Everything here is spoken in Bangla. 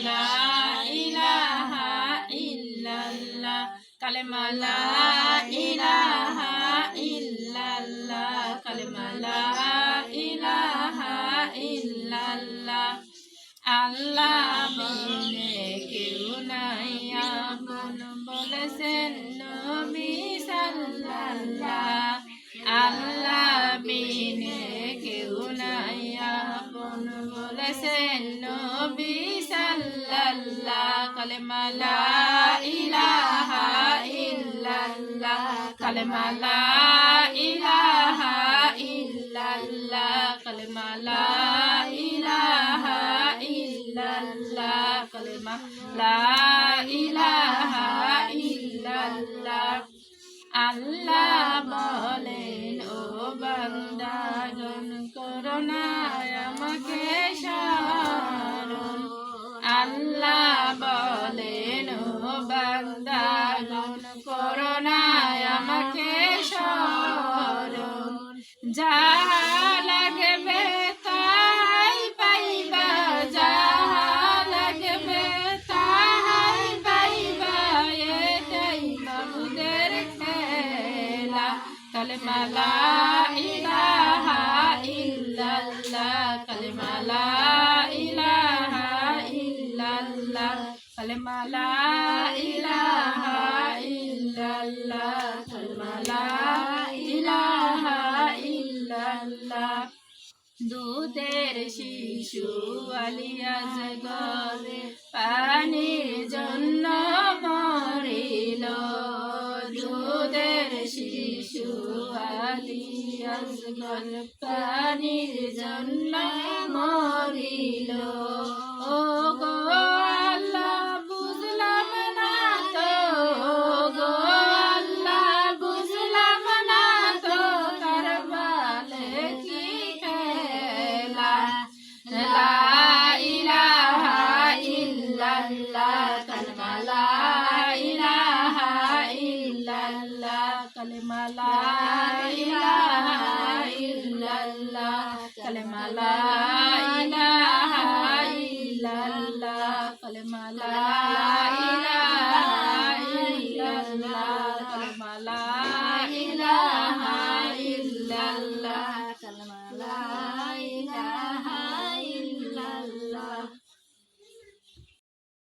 লা ইলাহা ইল্লাল্লাহ কালেমা লা ইলাহা ইল্লাল্লাহ কালেমা লা ইলাহা ইল্লাল্লাহ আল্লাহ বিনে কেউ নাই আপন বলেছেন নবী সাল্লাল্লাহ আল্লাহ বিনে কেউ নাই আপন বলেছেন নবী সাল্লাল্লাহ কালেমা লা ইলাহা ইল্লাল্লাহ কালেমা লা ইলাহা ইল্লাল্লাহ কালেমা লা ইলাহা ইল্লাল্লাহ কালেমা লা ইলাহা ইল্লাল্লাহ আল্লাহ বলেন ও বান্দাগণ করোনা আমাকে স্মরণ আল্লাহ বলেন ও বান্দাগণ করোনা আমাকে স্মরণ যাহা লাগবে তাই পাইবা যাহা লাগবে তাহাই পাইবা এটাই মাবুদের খেলা কালেমা লা ইলাহা ইল্লাল্লাহ কালেমা লা ইলাহা ইল্লাল্লাহ কালেমা লা ইলাহা ইল্লাল্লাহ কালেমা লা ইলাহা ইল্লাল্লাহ দুধের শিশু আলিয়াজ গরে পানির জন্য মরিল দুধের শিশু আলিয়াজ গরে পানির জন্য মরিল ও গো আল্লাহ বুঝলাম না তো গো আল্লাহ বুঝলাম না তো কারবালে কি খেলা লা ইলাহা ইল্লাল্লাহ কালেমা লা ইলাহা ইল্লাল্লাহ কালেমা লা ইলাহা ইল্লাল্লাহ কালেমা লা ইলাহা ইল্লাল্লাহ কালেমা লা ইলাহা ইল্লাল্লাহ